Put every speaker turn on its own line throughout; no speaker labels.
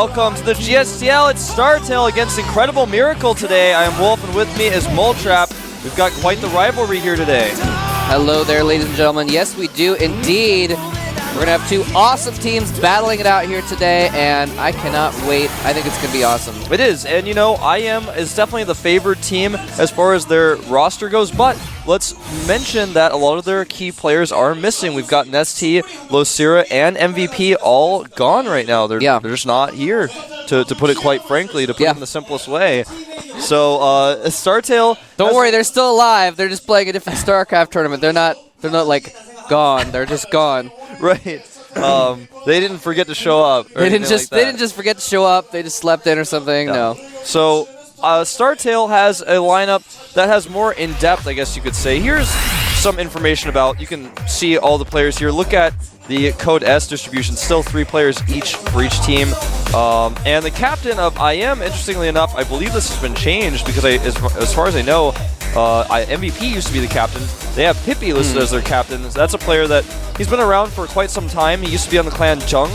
welcome to the GSTL. It's StarTale against Incredible Miracle today. I am Wolf, and with me is Moletrap. We've got quite the rivalry here today.
Hello there, ladies and gentlemen. Yes, we do indeed. We're going to have two awesome teams battling it out here today, and I cannot wait. I think it's going to be awesome.
It is, and you know, IM is definitely the favored team as far as their roster goes, but let's mention that a lot of their key players are missing. We've got Nesty, Losira, and MVP all gone right now. They're just not here, to put it quite frankly, to put it in the simplest way. So, StarTale...
Don't worry, they're still alive. They're just playing a different StarCraft tournament. They're not like gone. They're just gone.
Right. They didn't forget to show up.
They didn't just forget to show up. They just slept in or something. No.
So StarTale has a lineup that has more in-depth, I guess you could say. Here's some information about. You can see all the players here. Look at the Code S distribution. Still 3 players each for each team. And the captain of IM, interestingly enough, I believe this has been changed because as far as I know, MVP used to be the captain. They have Pippi listed as their captain. That's a player that he's been around for quite some time. He used to be on the clan Jung,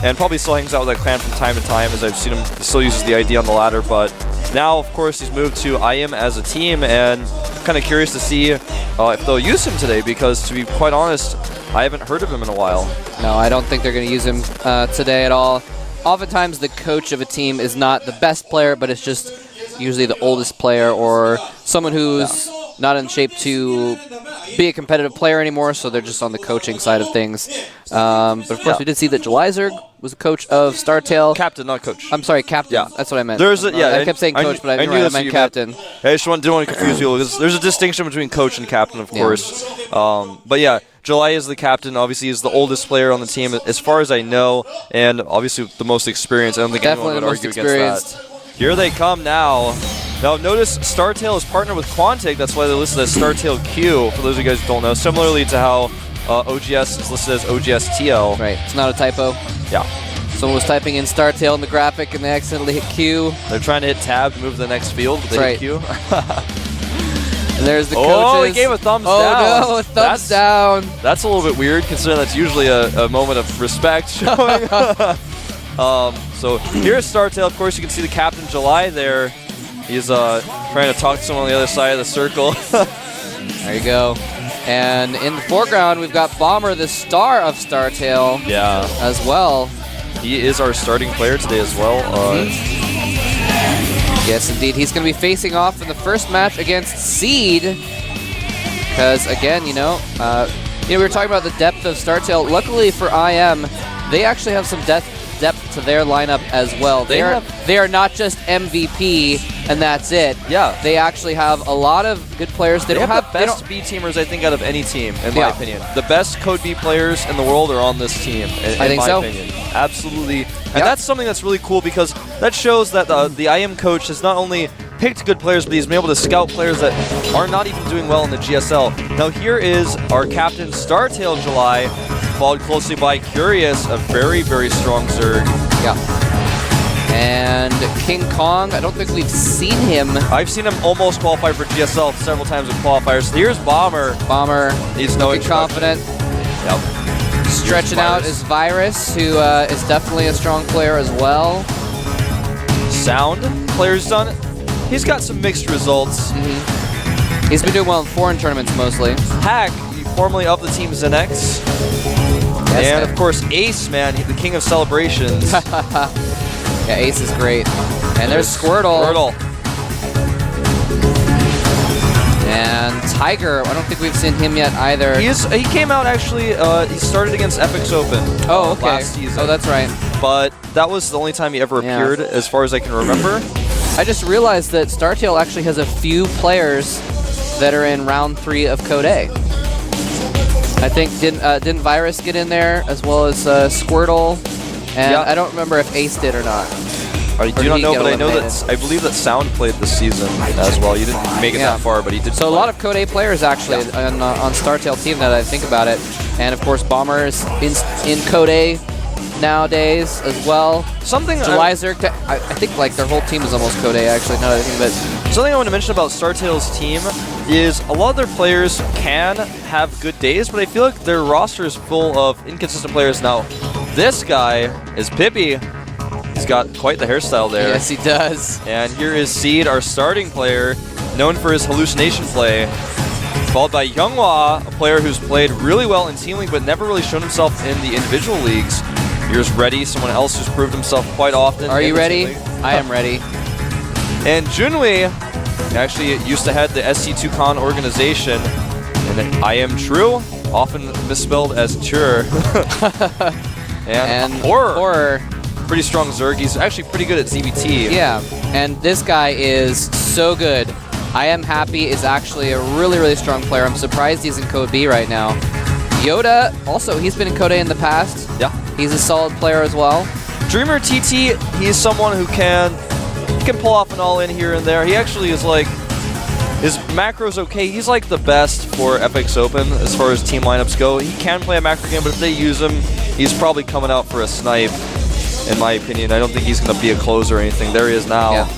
and probably still hangs out with that clan from time to time, as I've seen him still uses the ID on the ladder. But now, of course, he's moved to IM as a team, and kind of curious to see if they'll use him today, because to be quite honest, I haven't heard of him in a while.
No, I don't think they're going to use him today at all. Oftentimes, the coach of a team is not the best player, but it's just usually the oldest player or someone who's not in shape to be a competitive player anymore, so they're just on the coaching side of things. But of course, we did see that Jelizerg was the coach of StarTale.
Captain, not coach.
I'm sorry, captain.
Yeah.
That's what I meant.
I
kept saying coach, but I meant captain.
I just didn't want to confuse you, because there's a distinction between coach and captain, of course. But yeah, July is the captain. Obviously, he's the oldest player on the team, as far as I know, and obviously the most experienced. I don't think anyone would argue against that. Here they come now. Now, notice StarTale is partnered with Quantic. That's why they're listed as StarTaleQ, for those of you guys who don't know. Similarly to how OGS is listed as OGSTL.
Right. It's not a typo.
Yeah.
Someone was typing in StarTale in the graphic, and they accidentally hit Q.
They're trying to hit tab to move to the next field, but they hit Q.
And there's the coaches.
Oh, he gave a thumbs down.
Oh, no, a thumbs down.
That's a little bit weird, considering that's usually a moment of respect showing. So here's StarTale. Of course, you can see the captain, July, there. He's trying to talk to someone on the other side of the circle.
There you go. And in the foreground, we've got Bomber, the star of StarTale, as well.
He is our starting player today as well.
Yes, indeed. He's going to be facing off in the first match against Seed. Because, again, we were talking about the depth of StarTale. Luckily for IM, they actually have some depth to their lineup as well. They are not just MVP and that's it.
Yeah.
They actually have a lot of good players.
They have the best B teamers, I think, out of any team, in my opinion. The best Code B players in the world are on this team, in my opinion. Absolutely. And that's something that's really cool, because that shows that the IM coach has not only picked good players, but he's been able to scout players that are not even doing well in the GSL. Now here is our captain, StarTale July, followed closely by Curious, a very, very strong Zerg.
Yeah. And King Kong, I don't think we've seen him.
I've seen him almost qualify for GSL several times in qualifiers. Here's Bomber. He's no
confident.
Yep.
Stretching out is Virus, who is definitely a strong player as well.
Sound player's done. He's got some mixed results.
He's been doing well in foreign tournaments mostly.
Hack, formerly of the team ZeNEX. And of course Ace, man, the king of celebrations.
Yeah, Ace is great. And there's Squirtle. And Tiger, I don't think we've seen him yet either.
He came out actually, he started against FXOpen last season.
Oh, that's right.
But that was the only time he ever appeared, as far as I can remember.
I just realized that StarTale actually has a few players that are in round 3 of Code A. I think didn't Virus get in there, as well as Squirtle, and I don't remember if Ace did or not.
I do not know, but I believe that Sound played this season as well. You didn't make it that far, but he did.
So a lot of Code A players actually on StarTale team, that I think about it, and of course Bomber is in Code A nowadays as well. Jelizerg, I think like their whole team is almost Code A actually. Now that I think of it.
Something I want to mention about StarTale's team is a lot of their players can have good days, but I feel like their roster is full of inconsistent players. Now, this guy is Pippi. He's got quite the hairstyle there.
Yes, he does.
And here is Seed, our starting player, known for his hallucination play. Followed by Younghwa, a player who's played really well in Team League but never really shown himself in the individual leagues. Here's Ready, someone else who's proved himself quite often.
Are you ready? I am ready.
And Junwei actually used to head the SC2Con organization. And then I Am True, often misspelled as Chur. and Horror. Pretty strong Zerg. He's actually pretty good at ZBT.
Yeah, and this guy is so good. I Am Happy is actually a really, really strong player. I'm surprised he's in Code B right now. Yoda, also, he's been in Code A in the past.
Yeah.
He's a solid player as well.
Dreamer TT, he's someone who can pull off an all-in here and there. He actually is like, his macro's okay. He's like the best for FXOpen as far as team lineups go. He can play a macro game, but if they use him, he's probably coming out for a snipe, in my opinion. I don't think he's going to be a closer or anything. There he is now.
Yeah.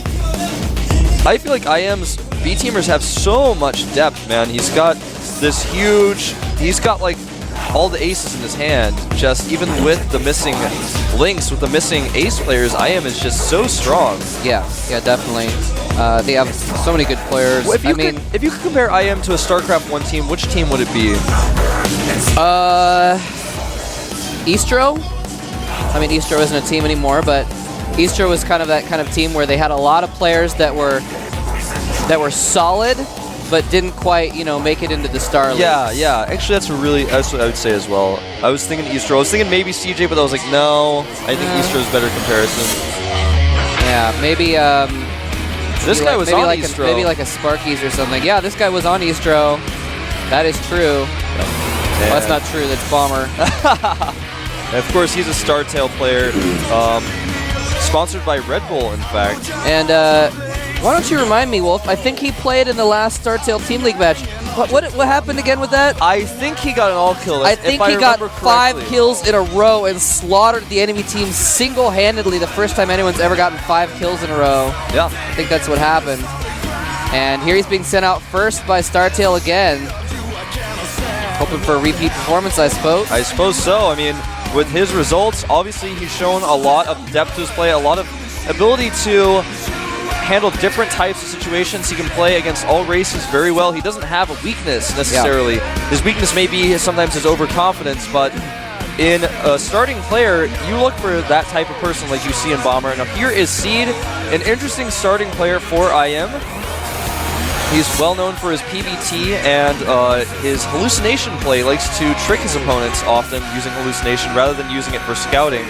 I feel like IM's B-teamers have so much depth, man. He's got this huge, he's got like all the aces in his hand. Just even with the missing links, with the missing ace players, IM is just so strong.
Yeah, definitely. They have so many good players.
Well, if you could compare IM to a StarCraft 1 team, which team would it be?
Eastro? I mean, Eastro isn't a team anymore, but Eastro was kind of that kind of team where they had a lot of players that were solid, but didn't quite, make it into the Star League.
Yeah. Actually, that's what I would say as well. I was thinking Eastro. I was thinking maybe CJ, but I was like, no. I think Eastro's better comparison.
Yeah, maybe.
This guy was on Eastro.
Maybe like a Sparkies or something. Yeah, this guy was on Eastro. That is true. Well, that's not true. That's Bomber.
And of course, he's a StarTale player, sponsored by Red Bull, in fact.
And why don't you remind me, Wolf? I think he played in the last StarTale Team League match. What happened again with that?
I think he got an all-kill.
I think he got 5 kills in a row and slaughtered the enemy team single-handedly. The first time anyone's ever gotten 5 kills in a row.
Yeah.
I think that's what happened. And here he's being sent out first by StarTale again. Hoping for a repeat performance, I suppose.
I suppose so. I mean, with his results, obviously he's shown a lot of depth to his play, a lot of ability to handle different types of situations. He can play against all races very well. He doesn't have a weakness necessarily. Yeah. His weakness may be sometimes his overconfidence, but in a starting player, you look for that type of person like you see in Bomber. Now here is Seed, an interesting starting player for IM. He's well known for his PBT and his hallucination play. He likes to trick his opponents often using hallucination rather than using it for scouting.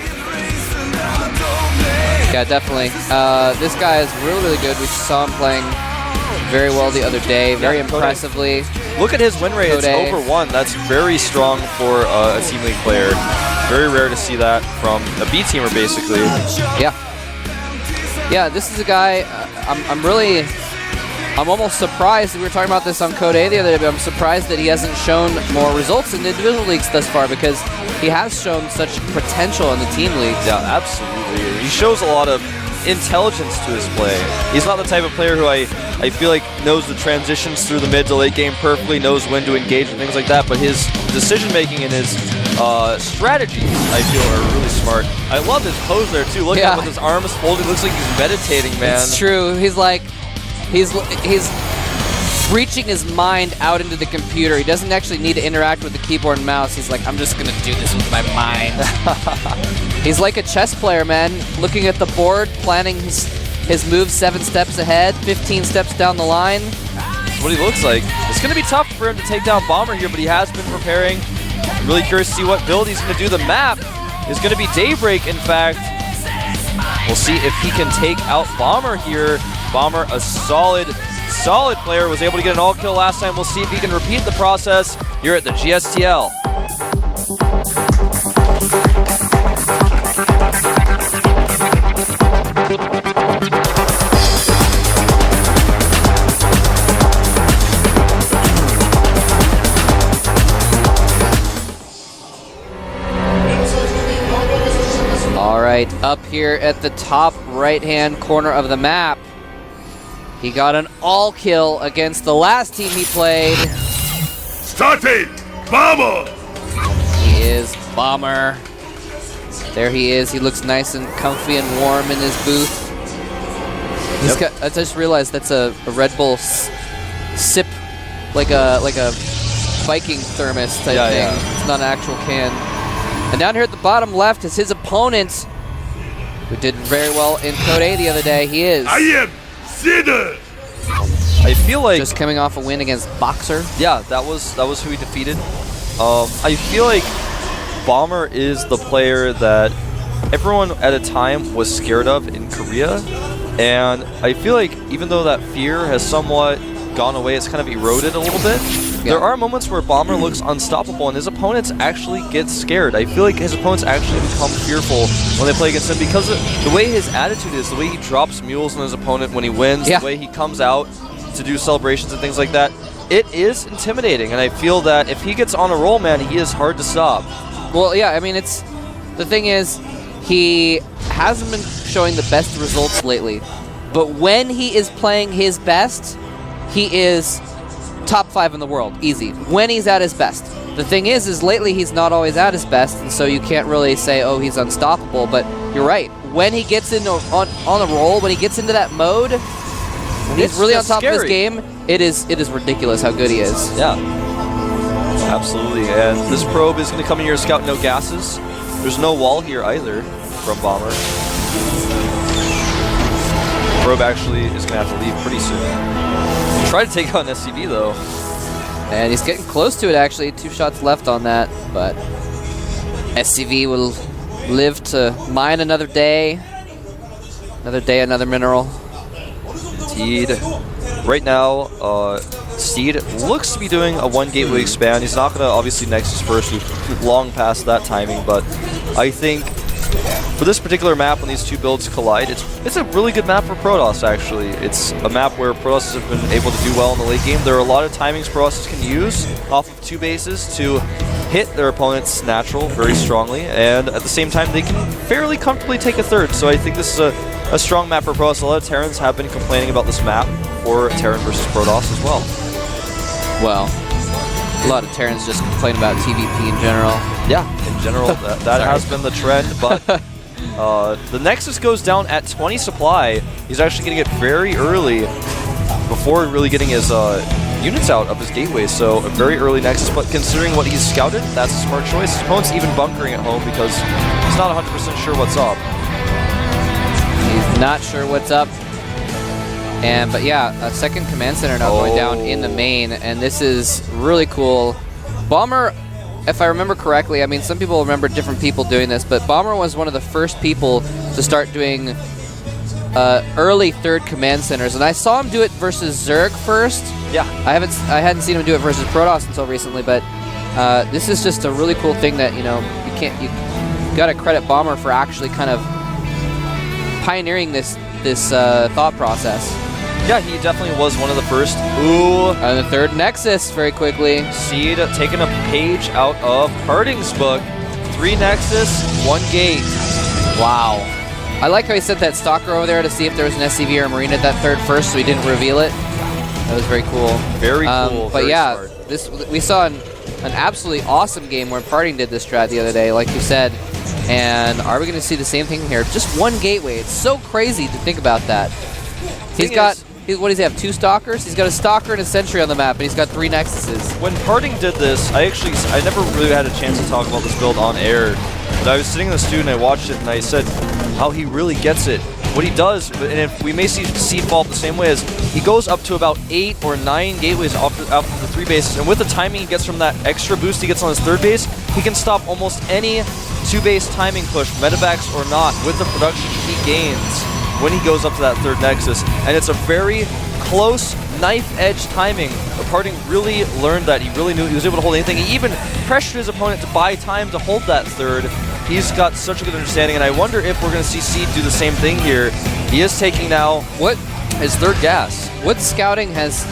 Yeah, definitely. This guy is really, really good. We saw him playing very well the other day, very impressively.
Look at his win rate. It's over 1. That's very strong for a Team League player. Very rare to see that from a B-teamer, basically.
Yeah. Yeah, this is a guy, I'm almost surprised. We were talking about this on Code A the other day, but I'm surprised that he hasn't shown more results in the individual leagues thus far, because he has shown such potential in the team leagues.
Yeah, absolutely. He shows a lot of intelligence to his play. He's not the type of player who I feel like knows the transitions through the mid to late game perfectly, knows when to engage and things like that, but his decision-making and his strategy, I feel, are really smart. I love his pose there, too. Look at him with his arms folded. Looks like he's meditating, man.
It's true. He's like... He's reaching his mind out into the computer. He doesn't actually need to interact with the keyboard and mouse. He's like, I'm just going to do this with my mind. He's like a chess player, man. Looking at the board, planning his moves 7 steps ahead, 15 steps down the line.
That's what he looks like. It's going to be tough for him to take down Bomber here, but he has been preparing. I'm really curious to see what build he's going to do. The map is going to be Daybreak, in fact. We'll see if he can take out Bomber here. Bomber, a solid player, was able to get an all-kill last time. We'll see if he can repeat the process here at the GSTL.
All right, up here at the top right-hand corner of the map, he got an all-kill against the last team he played.
Started! Bomber!
He is Bomber. There he is. He looks nice and comfy and warm in his booth. He's got, I just realized that's a Red Bull sip, like a Viking thermos type thing. It's not an actual can. And down here at the bottom left is his opponent, who did very well in Code A the other day. He is.
I am Sinner.
I feel like
just coming off a win against Boxer.
Yeah, that was who he defeated. I feel like Bomber is the player that everyone at a time was scared of in Korea, and I feel like even though that fear has somewhat gone away, it's kind of eroded a little bit. Yeah. There are moments where Bomber looks unstoppable and his opponents actually get scared. I feel like his opponents actually become fearful when they play against him because of the way his attitude is, the way he drops mules on his opponent when he wins, the way he comes out to do celebrations and things like that. It is intimidating, and I feel that if he gets on a roll, man, he is hard to stop.
Well, yeah, I mean, the thing is, he hasn't been showing the best results lately, but when he is playing his best, he is top 5 in the world, easy, when he's at his best. The thing is lately he's not always at his best, and so you can't really say, oh, he's unstoppable, but you're right. When he gets into on a roll, when he gets into that mode, when he's really on top of his game, it is ridiculous how good he is.
Yeah, absolutely. And this probe is going to come in here, scout no gases. There's no wall here either from Bomber. Probe actually is going to have to leave pretty soon. Try to take out an SCV though.
And he's getting close to it actually. 2 shots left on that, but SCV will live to mine another day. Another day, another mineral.
Indeed. Right now, Steed looks to be doing a 1 gateway expand. He's not going to obviously Nexus first. We've long past that timing, but I think for this particular map, when these 2 builds collide, it's a really good map for Protoss, actually. It's a map where Protoss have been able to do well in the late game. There are a lot of timings Protoss can use off of 2 bases to hit their opponent's natural very strongly, and at the same time, they can fairly comfortably take a 3rd. So I think this is a strong map for Protoss. A lot of Terrans have been complaining about this map for Terran versus Protoss as well.
Well, a lot of Terrans just complain about TVP in general.
Yeah, in general, that has been the trend, but the Nexus goes down at 20 supply. He's actually getting it very early before really getting his units out of his gateway, so a very early Nexus, but considering what he's scouted, that's a smart choice. His opponent's even bunkering at home because he's not 100% sure what's up.
He's not sure what's up. But yeah, a second command center now going down in the main, and this is really cool. Bomber, if I remember correctly, I mean, some people remember different people doing this, but Bomber was one of the first people to start doing early 3rd command centers, and I saw him do it versus Zerg first.
Yeah,
I hadn't seen him do it versus Protoss until recently, but this is just a really cool thing that, you know, you got to credit Bomber for actually kind of pioneering this thought process.
Yeah, he definitely was one of the first. Ooh.
And the 3rd Nexus very quickly.
Seed taking a page out of Harding's book. 3 Nexus, 1 gate.
Wow. I like how he sent that stalker over there to see if there was an SCV or a Marine at that 3rd first, so he didn't reveal it. That was very cool.
Very cool.
But
very
yeah,
smart.
we saw an absolutely awesome game where Parting did this strat the other day, like you said. And are we going to see the same thing here? Just 1 gateway. It's so crazy to think about that. He's got, what does he have, 2 stalkers? He's got a stalker and a sentry on the map, and he's got 3 nexuses.
When Parting did this, I never really had a chance to talk about this build on air. But I was sitting in the studio and I watched it, and I said how he really gets it. What he does, and if we may see Seed fall the same way, is he goes up to about 8 or 9 gateways off the 3 bases, and with the timing he gets from that extra boost he gets on his 3rd base, he can stop almost any 2-base timing push, medevacs or not, with the production he gains when he goes up to that 3rd Nexus. And it's a very close knife-edge timing. Parting really learned that. He really knew he was able to hold anything. He even pressured his opponent to buy time to hold that 3rd. He's got such a good understanding, and I wonder if we're going to see Seed do the same thing here. He is taking now his 3rd gas.
What scouting has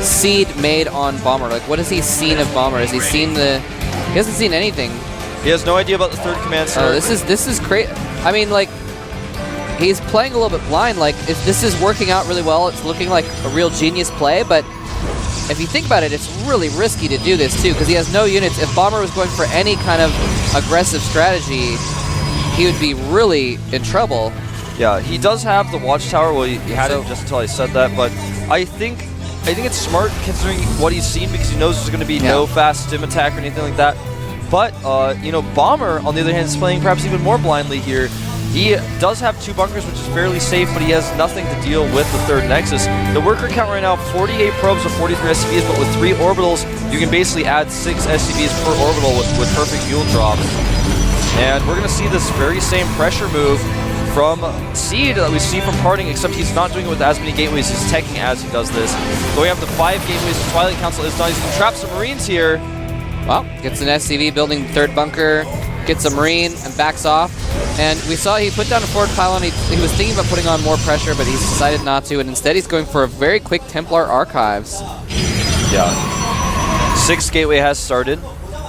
Seed made on Bomber? Like, what has he seen of Bomber? Has he seen the... He hasn't seen anything.
He has no idea about the 3rd command center.
Oh, this is crazy. I mean, like, he's playing a little bit blind. Like, if this is working out really well, it's looking like a real genius play, but if you think about it, it's really risky to do this too, because he has no units. If Bomber was going for any kind of aggressive strategy, he would be really in trouble.
Yeah, he does have the watchtower. Well, he had
So-
it just until I said that, but I think it's smart considering what he's seen because he knows there's going to be no fast stim attack or anything like that. But, you know, Bomber, on the other hand, is playing perhaps even more blindly here. He does have 2 bunkers, which is fairly safe, but he has nothing to deal with the 3rd Nexus. The worker count right now, 48 probes or 43 SCVs, but with 3 orbitals, you can basically add 6 SCVs per orbital with perfect fuel drops. And we're going to see this very same pressure move from Seed that we see from Parting, except he's not doing it with as many gateways. He's teching as he does this. Going up to 5 gateways, the Twilight Council is done. He's going to trap some Marines here.
Well, gets an SCV building the 3rd bunker, gets a Marine, and backs off. And we saw he put down a forward pylon. He was thinking about putting on more pressure, but he's decided not to, and instead he's going for a very quick Templar Archives.
Yeah. 6th gateway has started.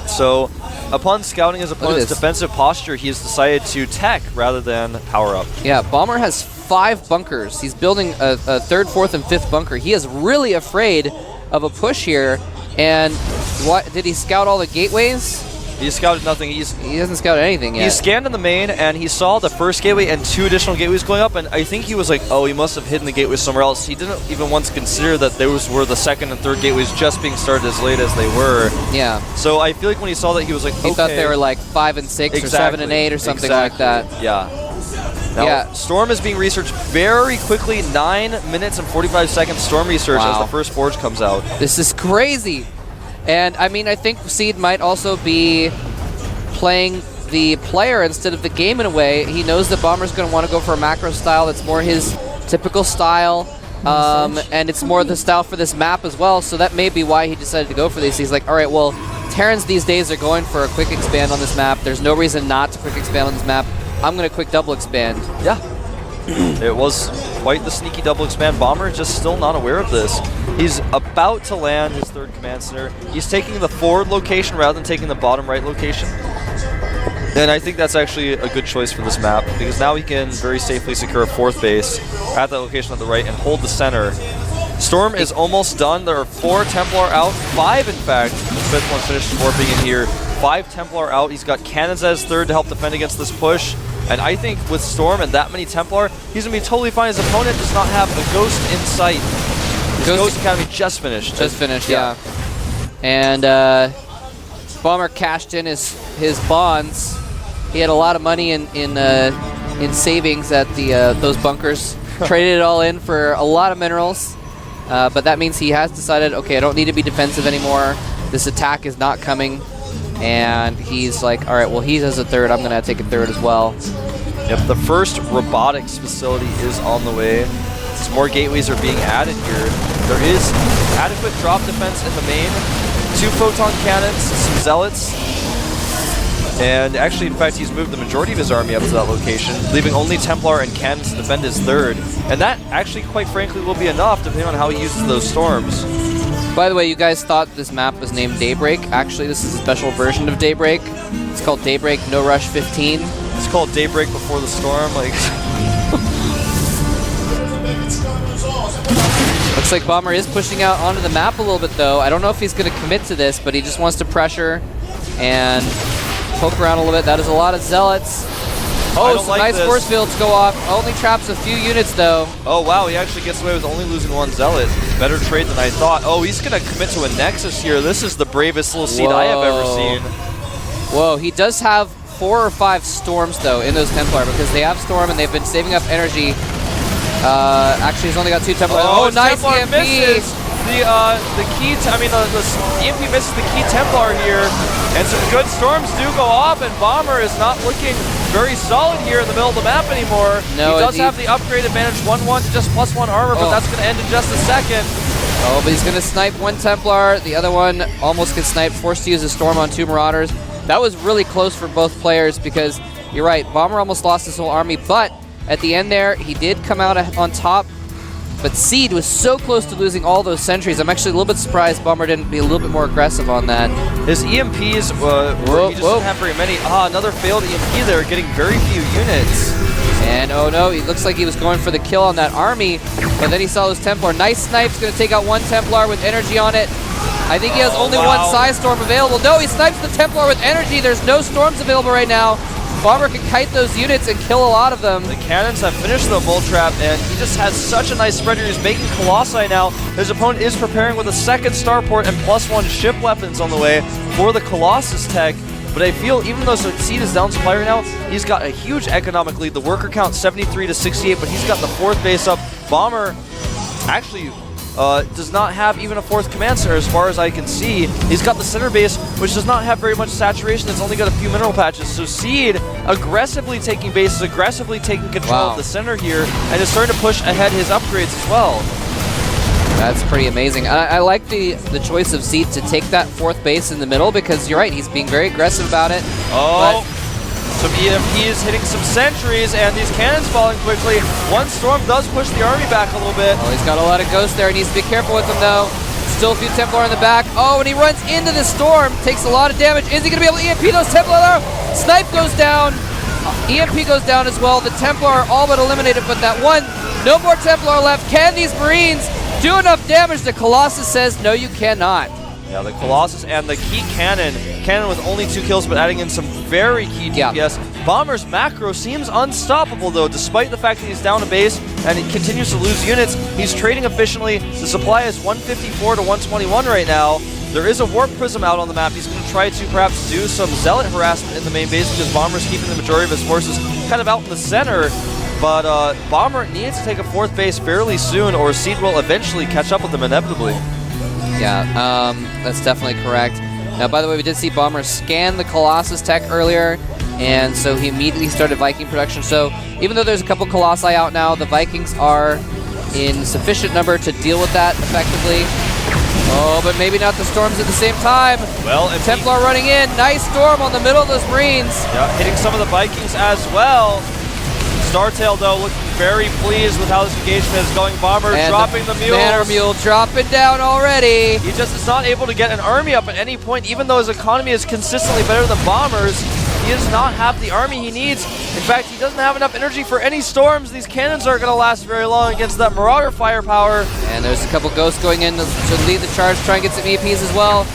So, upon scouting his opponent's defensive posture, he has decided to tech rather than power up.
Yeah, Bomber has 5 bunkers. He's building a 3rd, 4th, and 5th bunker. He is really afraid of a push here. And what did he scout all the gateways?
He scouted nothing. He
hasn't scouted anything yet.
He scanned in the main, and he saw the 1st gateway and 2 additional gateways going up, and I think he was like, oh, he must have hidden the gateway somewhere else. He didn't even once consider that those were the 2nd and 3rd gateways just being started as late as they were.
Yeah.
So I feel like when he saw that, he was like, okay.
He thought they were like 5 and 6 or 7 and 8 or something like that.
Yeah. Now, Storm is being researched very quickly. 9 minutes and 45 seconds Storm research as the first forge comes out.
This is crazy. And I mean, I think Seed might also be playing the player instead of the game in a way. He knows that Bomber's going to want to go for a macro style that's more his typical style, and it's more the style for this map as well, so that may be why he decided to go for these. He's like, all right, well, Terrans these days are going for a quick expand on this map. There's no reason not to quick expand on this map. I'm going to quick double expand.
Yeah. It was quite the sneaky double expand. Bomber is just still not aware of this. He's about to land his 3rd command center. He's taking the forward location rather than taking the bottom right location. And I think that's actually a good choice for this map, because now he can very safely secure a 4th base at that location on the right and hold the center. Storm is almost done. There are 4 Templar out, 5 in fact. The 5th one finished warping in here. 5 Templar out. He's got cannons as 3rd to help defend against this push. And I think with Storm and that many Templar, he's going to be totally fine. His opponent does not have a Ghost in sight. His Ghost Academy just finished.
Just finished, yeah. And Bomber cashed in his bonds. He had a lot of money in savings at those bunkers. Traded it all in for a lot of minerals. But that means he has decided, okay, I don't need to be defensive anymore. This attack is not coming. And he's like, all right, well, he has a 3rd. I'm going to take a 3rd as well.
Yep, the first robotics facility is on the way. Some more gateways are being added here. There is adequate drop defense in the main. 2 photon cannons, some zealots. And actually, in fact, he's moved the majority of his army up to that location, leaving only Templar and cannons to defend his 3rd. And that actually, quite frankly, will be enough depending on how he uses those storms.
By the way, you guys thought this map was named Daybreak. Actually, this is a special version of Daybreak. It's called Daybreak No Rush 15.
It's called Daybreak Before the Storm. Like,
looks like Bomber is pushing out onto the map a little bit, though. I don't know if he's going to commit to this, but he just wants to pressure and poke around a little bit. That is a lot of zealots. Oh, some nice force fields go off. Only traps a few units, though.
Oh, wow. He actually gets away with only losing 1 zealot. Better trade than I thought. Oh, he's going to commit to a Nexus here. This is the bravest little Seed I have ever seen.
Whoa, he does have 4 or 5 storms, though, in those Templar, because they have Storm and they've been saving up energy. Actually, he's only got 2 Templar. Oh, nice EMP!
Misses the key, the EMP misses the key Templar here, and some good storms do go off, and Bomber is not looking very solid here in the middle of the map anymore.
No,
he does have the upgrade advantage, 1-1 to just +1 armor, but that's going to end in just a second.
Oh, but he's going to snipe 1 Templar. The other one almost gets sniped, forced to use a Storm on 2 Marauders. That was really close for both players because, you're right, Bomber almost lost his whole army, but at the end there, he did come out on top. But Seed was so close to losing all those sentries. I'm actually a little bit surprised Bomber didn't be a little bit more aggressive on that.
His EMPs, he just didn't have very many. Another failed EMP there, getting very few units.
And oh no, he looks like he was going for the kill on that army, but then he saw those Templar. Nice snipes, going to take out 1 Templar with energy on it. I think he has only 1 Psy Storm available. No, he snipes the Templar with energy. There's no storms available right now. Bomber can kite those units and kill a lot of them.
The cannons have finished the Bull Trap, and he just has such a nice spread here. He's making Colossi now. His opponent is preparing with a second starport and +1 ship weapons on the way for the Colossus tech. But I feel even though Seed is down supply right now, he's got a huge economic lead. The worker count 73 to 68, but he's got the 4th base up. Bomber actually does not have even a 4th command center as far as I can see. He's got the center base, which does not have very much saturation. It's only got a few mineral patches. So Seed aggressively taking bases, aggressively taking control of the center here, and is starting to push ahead his upgrades as well.
That's pretty amazing. I like the choice of Seed to take that 4th base in the middle because you're right, he's being very aggressive about it.
Some EMPs hitting some sentries, and these cannons falling quickly. One storm does push the army back a little bit.
Oh, he's got a lot of ghosts there. He needs to be careful with them, though. Still a few Templar in the back. Oh, and he runs into the storm. Takes a lot of damage. Is he going to be able to EMP those Templar? Snipe goes down. EMP goes down as well. The Templar are all but eliminated, but that one, no more Templar left. Can these Marines do enough damage? The Colossus says, no, you cannot.
Yeah, the Colossus and the key cannon with only 2 kills, but adding in some very key DPS. Bomber's macro seems unstoppable, though, despite the fact that he's down a base and he continues to lose units. He's trading efficiently. The supply is 154 to 121 right now. There is a Warp Prism out on the map. He's going to try to perhaps do some Zealot harassment in the main base because Bomber's keeping the majority of his forces kind of out in the center. But Bomber needs to take a 4th base fairly soon, or Seed will eventually catch up with them inevitably.
Yeah, that's definitely correct. Now, by the way, we did see Bomber scan the Colossus tech earlier, and so he immediately started Viking production. So even though there's a couple Colossi out now, the Vikings are in sufficient number to deal with that effectively. Oh, but maybe not the storms at the same time.
Well,
Templar running in. Nice storm on the middle of those Marines.
Yeah, hitting some of the Vikings as well. StarTale, though, looking very pleased with how this engagement is going. Bomber and dropping the mules.
Banner Mule dropping down already.
He just is not able to get an army up at any point, even though his economy is consistently better than Bomber's. He does not have the army he needs. In fact, he doesn't have enough energy for any storms. These cannons aren't going to last very long against that Marauder firepower.
And there's a couple ghosts going in to lead the charge, try and get some EPs as well.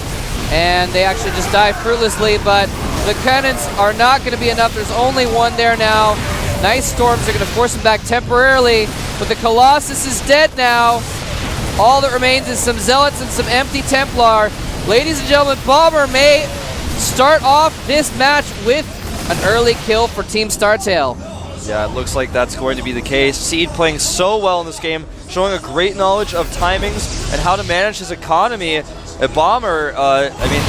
And they actually just die fruitlessly, but the cannons are not going to be enough. There's only one there now. Nice storms are going to force him back temporarily, but the Colossus is dead now. All that remains is some Zealots and some empty Templar. Ladies and gentlemen, Bomber may start off this match with an early kill for Team StarTale.
Yeah, it looks like that's going to be the case. Seed playing so well in this game, showing a great knowledge of timings and how to manage his economy. A Bomber, I mean,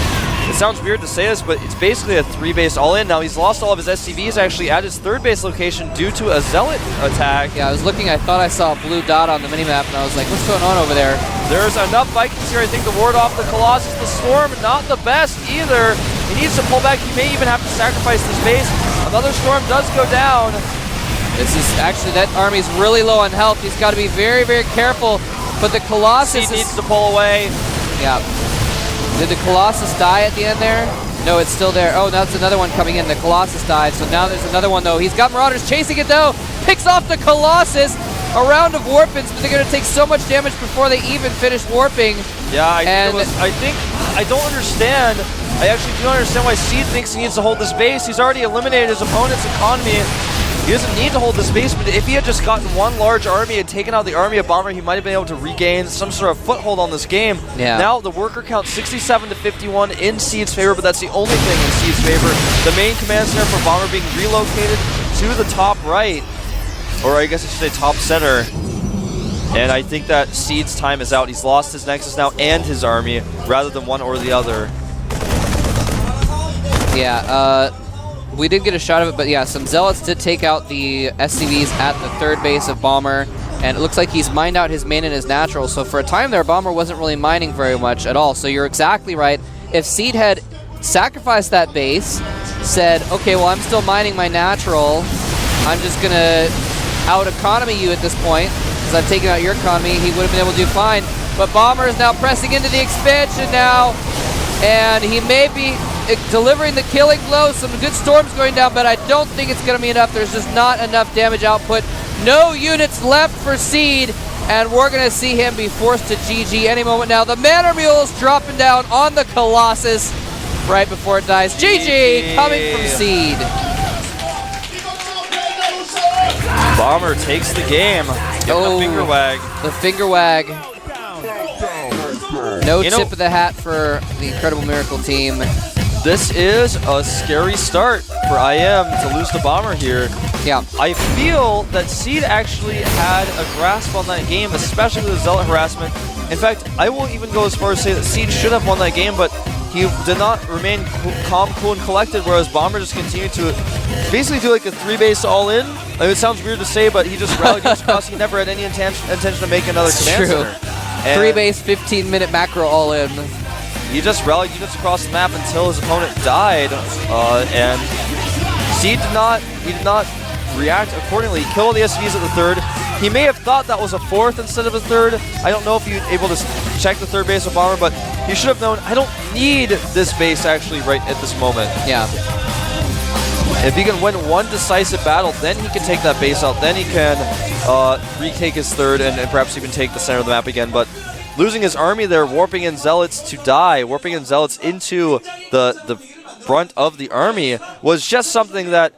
it sounds weird to say this, but it's basically a 3-base all-in. Now, he's lost all of his SCVs actually at his 3rd base location due to a Zealot attack.
Yeah, I was looking, I thought I saw a blue dot on the minimap, and I was like, what's going on over there?
There's enough Vikings here, I think, to ward off the Colossus. The Storm, not the best either. He needs to pull back. He may even have to sacrifice this base. Another Storm does go down.
This is actually, that army's really low on health. He's got to be very, very careful. But the Colossus
needs to pull away.
Yeah. Did the Colossus die at the end there? No, it's still there. Oh, now it's another one coming in. The Colossus died. So now there's another one, though. He's got Marauders chasing it, though. Picks off the Colossus. A round of warpins, but they're going to take so much damage before they even finish warping.
Yeah, I don't understand. I actually do understand why Seed thinks he needs to hold this base. He's already eliminated his opponent's economy. He doesn't need to hold this base, but if he had just gotten one large army and taken out the army of Bomber, he might have been able to regain some sort of foothold on this game.
Yeah.
Now the worker count 67 to 51 in Seed's favor, but that's the only thing in Seed's favor. The main command center for Bomber being relocated to the top right, or I guess I should say top center. And I think that Seed's time is out. He's lost his Nexus now and his army, rather than one or the other.
Yeah, we did get a shot of it, but yeah, some Zealots did take out the SCVs at the 3rd base of Bomber, and it looks like he's mined out his main and his natural, so for a time there, Bomber wasn't really mining very much at all, so you're exactly right. If Seed had sacrificed that base, said, okay, well, I'm still mining my natural, I'm just going to out-economy you at this point, because I've taken out your economy, he would have been able to do fine. But Bomber is now pressing into the expansion now, and he may be delivering the killing blow. Some good storms going down, but I don't think it's going to be enough. There's just not enough damage output. No units left for Seed, and we're going to see him be forced to GG any moment now. The Manor Mule's dropping down on the Colossus right before it dies. GG coming from Seed.
Bomber takes the game. Give him a finger wag.
The finger wag. No tip of the hat for the Incredible Miracle team.
This is a scary start for IM to lose the Bomber here.
Yeah.
I feel that Seed actually had a grasp on that game, especially with the Zealot harassment. In fact, I won't even go as far as say that Seed should have won that game, but he did not remain calm, cool, and collected, whereas Bomber just continued to basically do like a 3-base all-in. I mean, it sounds weird to say, but he just rallied units across. He never had any intention to make another command center.
3-base, 15-minute macro all-in.
He just rallied units across the map until his opponent died, and Seed did not react accordingly. He killed all the SVs at the third. He may have thought that was a fourth instead of a third. I don't know if he was able to check the third base of Bomber, but he should have known, I don't need this base actually right at this moment.
Yeah.
If he can win one decisive battle, then he can take that base out. Then he can retake his third and perhaps even take the center of the map again. But losing his army there, warping in Zealots to die, warping in Zealots into the front of the army was just something that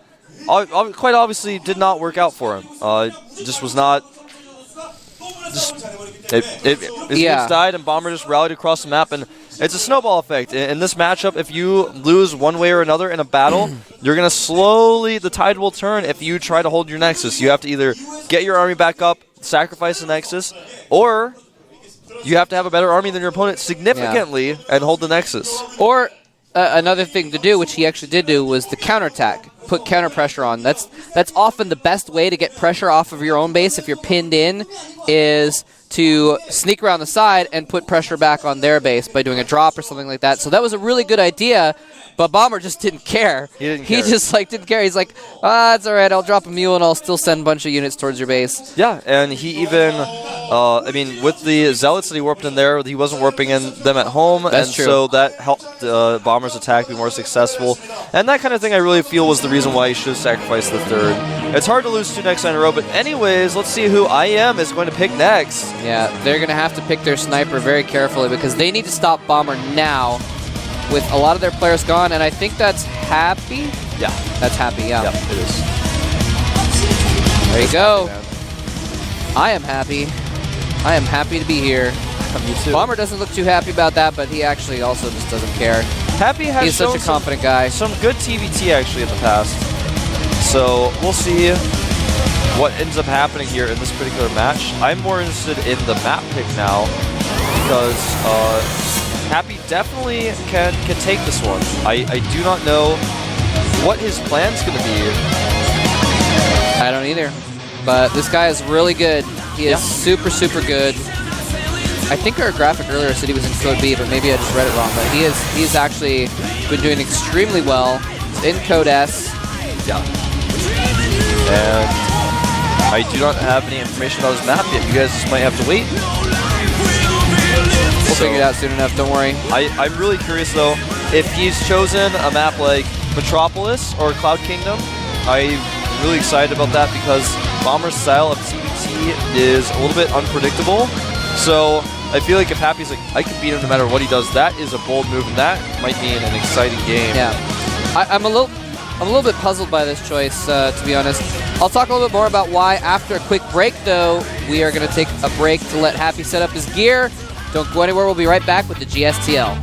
quite obviously did not work out for him. Just was not. His units died and Bomber just rallied across the map, and it's a snowball effect. In this matchup, if you lose one way or another in a battle, you're going to slowly, the tide will turn if you try to hold your Nexus. You have to either get your army back up, sacrifice the Nexus, or you have to have a better army than your opponent significantly and hold the Nexus.
Or another thing to do, which he actually did do, was the counterattack. Put counter pressure on. That's often the best way to get pressure off of your own base if you're pinned in, is to sneak around the side and put pressure back on their base by doing a drop or something like that. So that was a really good idea, but Bomber just didn't care. He just didn't care. He's like, it's all right, I'll drop a mule and I'll still send a bunch of units towards your base.
Yeah, and he even, I mean, with the Zealots that he warped in there, he wasn't warping in them at home,
That's true.
So that helped Bomber's attack be more successful. And that kind of thing I really feel was the reason why he should have sacrificed the third. It's hard to lose 2 next in a row, but anyways, let's see who IM is going to pick next.
Yeah, they're going to have to pick their sniper very carefully because they need to stop Bomber now with a lot of their players gone, and I think that's Happy.
Yeah.
That's Happy, yeah.
Yep, it is.
There you go. I am happy. I am happy to be here.
Me too.
Bomber doesn't look too happy about that, but he actually also just doesn't care.
Happy has
He's such a confident guy.
Some good TVT actually in the past. So we'll see what ends up happening here in this particular match. I'm more interested in the map pick now because Happy definitely can take this one. I do not know what his plan's going to be.
I don't either. But this guy is really good. He is super, super good. I think our graphic earlier said he was in Code B, but maybe I just read it wrong. But he's actually been doing extremely well in Code S.
Yeah. And I do not have any information about his map yet. You guys just might have to wait.
We'll figure it out soon enough, don't worry.
I'm really curious, though, if he's chosen a map like Metropolis or Cloud Kingdom. I'm really excited about that because Bomber's style of TVT is a little bit unpredictable. So I feel like if Happy's like, I can beat him no matter what he does, that is a bold move, and that might be an exciting game.
Yeah. I'm a little bit puzzled by this choice, to be honest. I'll talk a little bit more about why after a quick break, though. We are going to take a break to let Happy set up his gear. Don't go anywhere. We'll be right back with the GSTL.